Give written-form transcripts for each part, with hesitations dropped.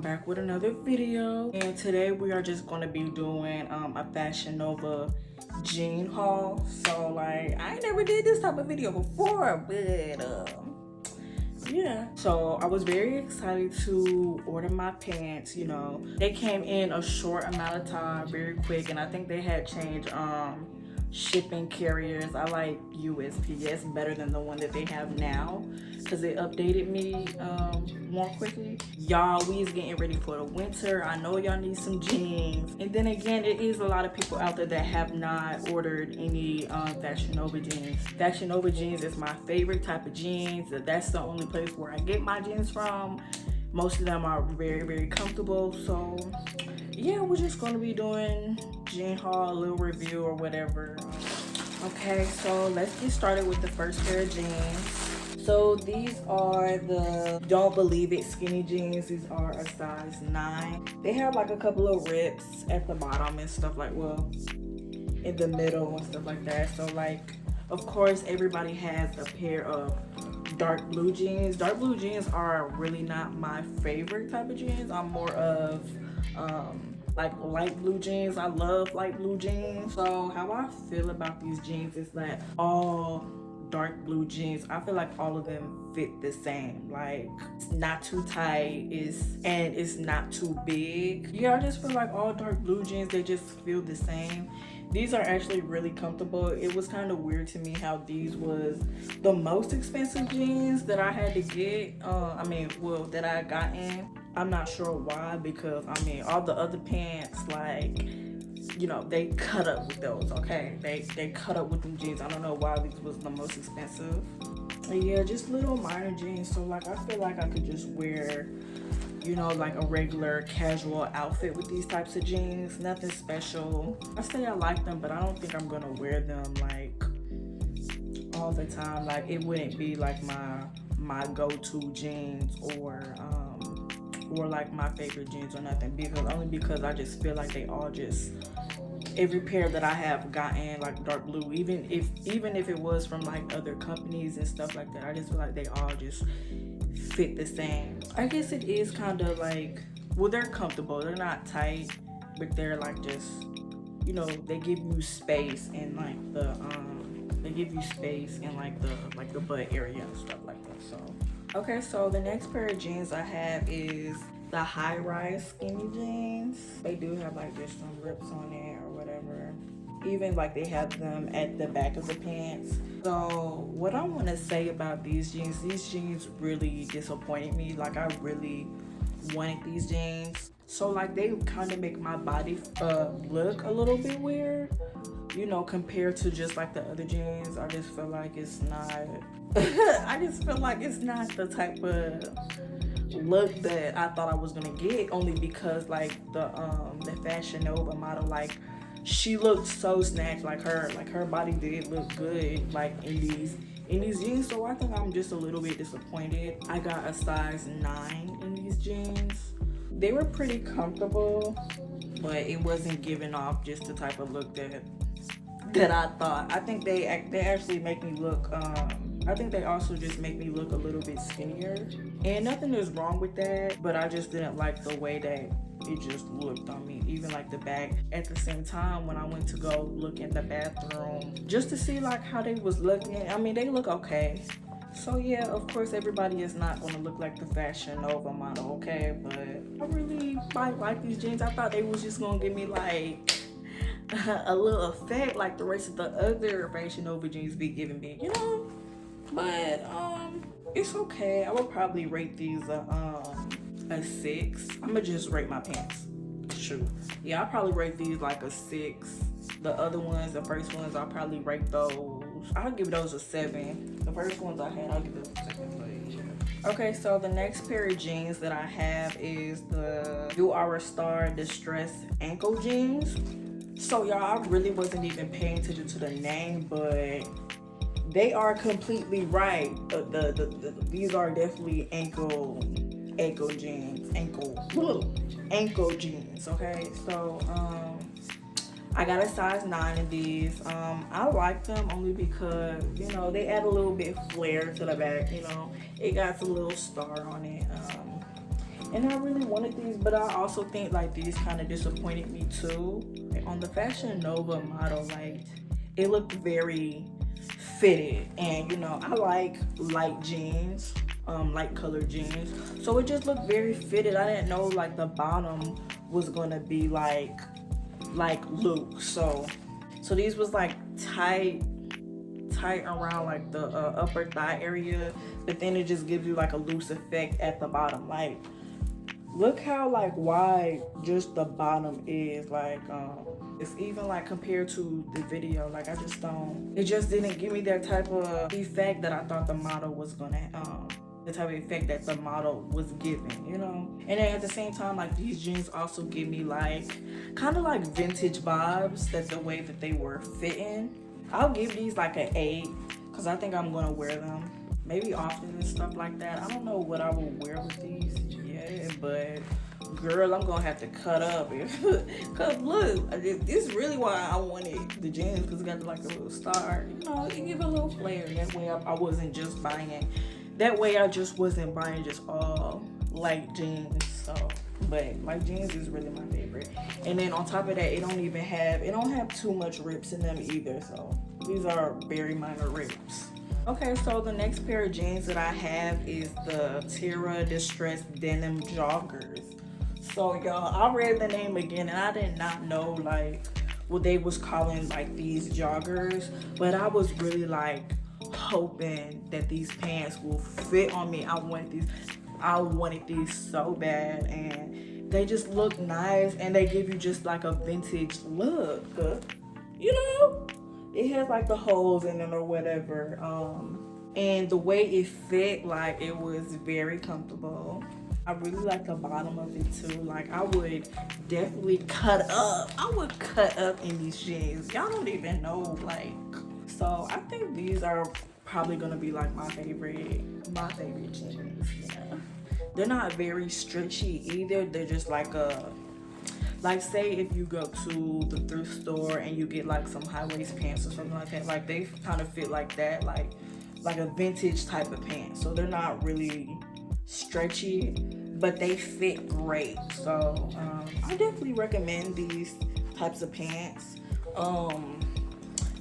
back with another video, and today we are just going to be doing a Fashion Nova jean haul. So like I ain't never did this type of video before, but yeah, so I was very excited to order my pants. You know, they came in a short amount of time, very quick, and I think they had changed shipping carriers. I like USPS better than the one that they have now because it updated me more quickly. Y'all, we is getting ready for the winter. I know y'all need some jeans, and then again, it is a lot of people out there that have not ordered any Fashion Nova jeans. Fashion Nova jeans is my favorite type of jeans. That's the only place where I get my jeans from. Most of them are very, very comfortable. So yeah, we're just gonna be doing jean haul, a little review or whatever. Okay, so let's get started with the first pair of jeans. So these are the Don't Believe It skinny jeans. These are a size 9. They have like a couple of rips at the bottom and stuff, like, well, in the middle and stuff like that. So like, of course, everybody has a pair of dark blue jeans. Dark blue jeans are really not my favorite type of jeans. I'm more of like light blue jeans. I love light blue jeans. So how I feel about these jeans is that all dark blue jeans, I feel like all of them fit the same. Like, it's not too tight, and it's not too big. Yeah, I just feel like all dark blue jeans, they just feel the same. These are actually really comfortable. It was kind of weird to me how these was the most expensive jeans that I had to get. That I got in. I'm not sure why, because I mean, all the other pants, like, you know, they cut up with those, okay? They cut up with them jeans. I don't know why these was the most expensive. And yeah, just little minor jeans. So like, I feel like I could just wear, you know, like a regular casual outfit with these types of jeans. Nothing special. I say I like them, but I don't think I'm gonna wear them like all the time. Like, it wouldn't be like my go-to jeans or like my favorite jeans or nothing, because I just feel like they all just, every pair that I have gotten, like dark blue, even if it was from like other companies and stuff like that, I just feel like they all just fit the same. I guess it is kind of like, well, they're comfortable, they're not tight, but they're like, just, you know, they give you space in like the the butt area and stuff like that. So okay, so the next pair of jeans I have is the high-rise skinny jeans. They do have like just some rips on it or whatever. Even like they have them at the back of the pants. So what I want to say about these jeans really disappointed me. Like, I really wanted these jeans. So like, they kind of make my body look a little bit weird, you know, compared to just like the other jeans. I just feel like it's not I just feel like it's not the type of look that I thought I was gonna get, only because like the Fashion Nova model, like, she looked so snatched. Like her body did look good like in these jeans. So I think I'm just a little bit disappointed. I got a size 9 in these jeans. They were pretty comfortable, but it wasn't giving off just the type of look that I thought. I think they actually make me look I think they also just make me look a little bit skinnier, and nothing is wrong with that, but I just didn't like the way that it just looked on me. Even like the back. At the same time, when I went to go look in the bathroom just to see like how they was looking, I mean, they look okay. So yeah, of course, everybody is not going to look like the Fashion Nova model, okay? But I really like these jeans. I thought they was just going to give me like a little effect like the rest of the other Fashion Nova jeans be giving me, you know? But it's okay. I would probably rate these a 6. I'm gonna just rate my pants. Shoot. Yeah, I'll probably rate these like a 6. The other ones, the first ones, I'll probably rate those. I'll give those a 7. The first ones I had, I'll give those a 7. But yeah. Okay, so the next pair of jeans that I have is the You Are a Star Distress ankle jeans. So y'all, I really wasn't even paying attention to the name, but they are completely right. These are definitely ankle jeans, ankle jeans. Okay, so I got a size 9 in these. I like them only because, you know, they add a little bit flair to the back. You know, it got a little star on it. And I really wanted these, but I also think like these kind of disappointed me too. On the Fashion Nova model, like it looked very fitted, and you know I like light jeans, light colored jeans, so it just looked very fitted. I didn't know like the bottom was gonna be like loose, so these was like tight around like the upper thigh area, but then it just gives you like a loose effect at the bottom. Like look how like wide just the bottom is. Like it's even like compared to the video, like I just don't, it just didn't give me that type of effect that I thought the model was gonna the type of effect that the model was giving, you know. And then at the same time, like these jeans also give me like kind of like vintage vibes, that the way that they were fitting. I'll give these like an 8 because I think I'm gonna wear them maybe often and stuff like that. I don't know what I will wear with these yet, but girl, I'm gonna have to cut up. Cause look, this is really why I wanted the jeans, because it got like a little star, you know, it give a little flair. That way I wasn't just buying it. That way I just wasn't buying just all light jeans. So, but light jeans is really my favorite. And then on top of that, it don't have too much rips in them either. So these are very minor rips. Okay, so the next pair of jeans that I have is the Tira Distressed Denim Joggers. So y'all, I read the name again and I did not know like what they was calling like these joggers, but I was really like hoping that these pants will fit on me. I wanted these so bad, and they just look nice, and they give you just like a vintage look. You know, it has like the holes in it or whatever. And the way it fit, like it was very comfortable. I really like the bottom of it too. Like I would definitely cut up. I would cut up in these jeans. Y'all don't even know, like. So I think these are probably gonna be like my favorite jeans. Yeah. They're not very stretchy either. They're just like like say if you go to the thrift store and you get like some high waist pants or something like that, like they kind of fit like that, like a vintage type of pants. So they're not really stretchy, but they fit great. So I definitely recommend these types of pants.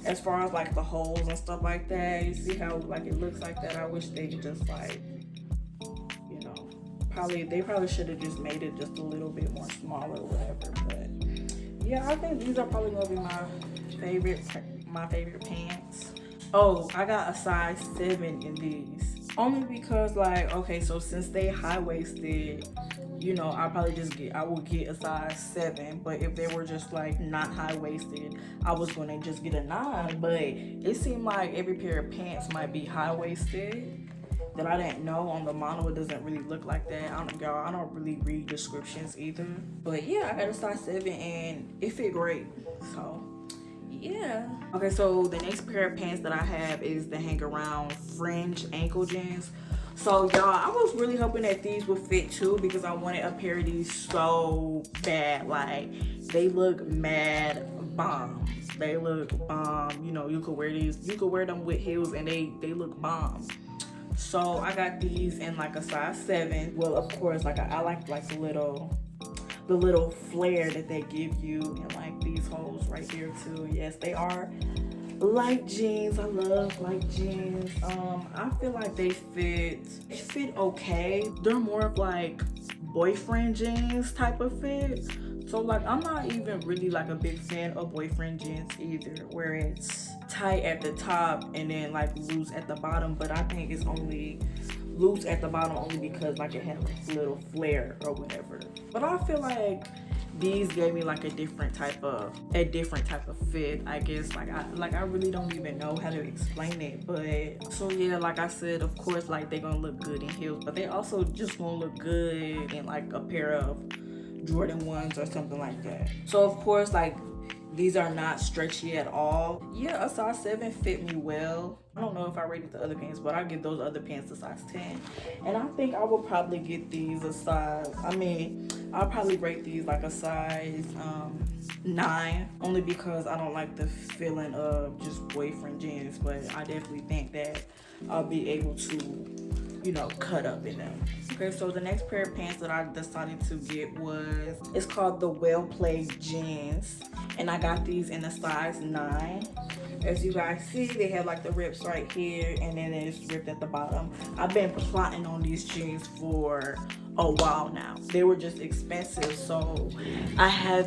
As far as like the holes and stuff like that, you see how like it looks like that. I wish they just like, you know, they probably should have just made it just a little bit more smaller or whatever. But yeah, I think these are probably gonna be my favorite pants. Oh, I got a size 7 in these, only because like, okay, so since they high-waisted, you know, I will get a size 7. But if they were just like not high-waisted, I was gonna just get a 9. But it seemed like every pair of pants might be high-waisted that I didn't know. On the model, it doesn't really look like that. I don't really read descriptions either. But yeah, I got a size 7 and it fit great. So yeah. Okay, so the next pair of pants that I have is the hang around Fringe ankle jeans. So y'all, I was really hoping that these would fit too, because I wanted a pair of these so bad. Like they look mad bomb. They look bomb. You know, you could wear these, you could wear them with heels and they look bomb. So I got these in like a size 7. Well, of course, like I like the little flare that they give you, and like these holes right here too. Yes, they are light jeans. I love light jeans. I feel like they fit okay. They're more of like boyfriend jeans type of fit. So like I'm not even really like a big fan of boyfriend jeans either, where it's tight at the top and then like loose at the bottom. But I think it's only loose at the bottom only because like it had like a little flare or whatever. But I feel like these gave me like a different type of fit, I guess. Like I really don't even know how to explain it. But so yeah, like I said, of course, like they're gonna look good in heels, but they also just gonna look good in like a pair of Jordan 1s or something like that. So of course, like these are not stretchy at all. Yeah, a size 7 fit me well. I don't know if I rated the other pants, but I give those other pants a size 10. And I think I will probably get these a size, I'll probably rate these like a size 9, only because I don't like the feeling of just boyfriend jeans. But I definitely think that I'll be able to, you know, cut up in them. Okay, so the next pair of pants that I decided to get it's called the Well Played jeans, and I got these in a size 9. As you guys see, they have like the rips right here, and then it's ripped at the bottom. I've been plotting on these jeans for a while now. They were just expensive, so I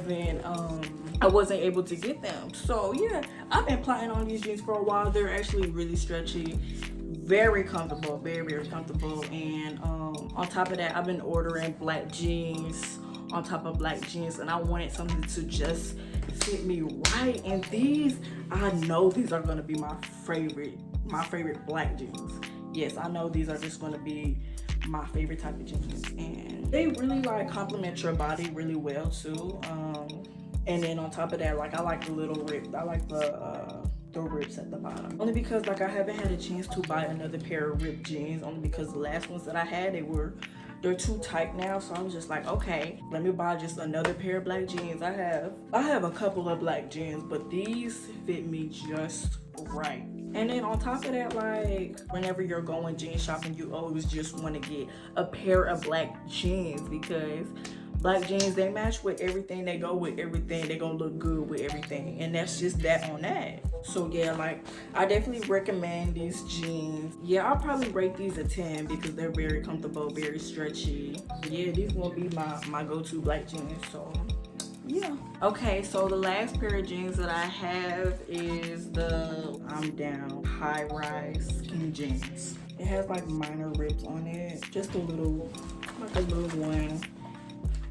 wasn't able to get them. So yeah, I've been plotting on these jeans for a while. They're actually really stretchy, very comfortable, very comfortable. And on top of that, I've been ordering black jeans on top of black jeans, and I wanted something to just fit me right. And these, I know these are gonna be my favorite black jeans. Yes, I know these are just gonna be my favorite type of jeans, and they really like complement your body really well too. And then on top of that, like I like the little rip. I like the rips at the bottom. Only because like I haven't had a chance to buy another pair of ripped jeans. Only because the last ones that I had, they're too tight now. So I was just like, okay, let me buy just another pair of black jeans. I have a couple of black jeans, but these fit me just right. And then on top of that, like whenever you're going jean shopping, you always just want to get a pair of black jeans, because black jeans, they match with everything, they go with everything, they gonna look good with everything, and that's just that on that. So yeah, like I definitely recommend these jeans. Yeah, I'll probably rate these a 10 because they're very comfortable, very stretchy. Yeah, these will be my go-to black jeans. So yeah. Okay, so the last pair of jeans that I have is the I'm Down high-rise skinny jeans. It has like minor rips on it, just a little one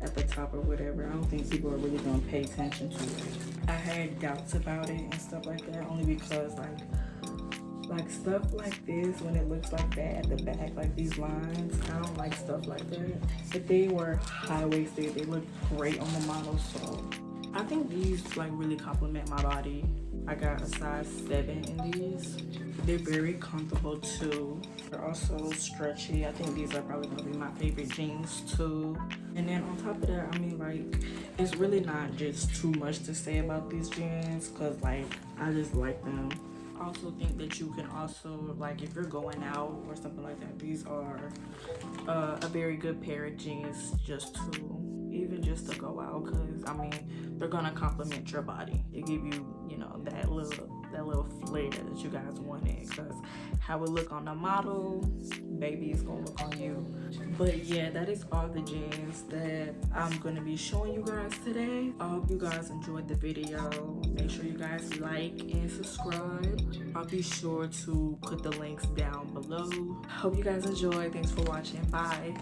at the top or whatever. I don't think people are really gonna pay attention to it. I had doubts about it and stuff like that, only because like stuff like this, when it looks like that at the back, like these lines, I don't like stuff like that. If they were high-waisted, they look great on the model. So I think these like really complement my body. I got a size 7 in these. They're very comfortable too. They're also stretchy. I think these are probably gonna be my favorite jeans too. And then on top of that, I mean, like, it's really not just too much to say about these jeans, cause like I just like them. I also think that you can also, like, if you're going out or something like that, these are a very good pair of jeans just to go out, because I mean they're gonna complement your body. It give you, you know, that little flair that you guys wanted, because how it look on the model, baby, it's gonna look on you. But yeah, that is all the jeans that I'm gonna be showing you guys today. I hope you guys enjoyed the video. Make sure you guys like and subscribe. I'll be sure to put the links down below. Hope you guys enjoy. Thanks for watching. Bye.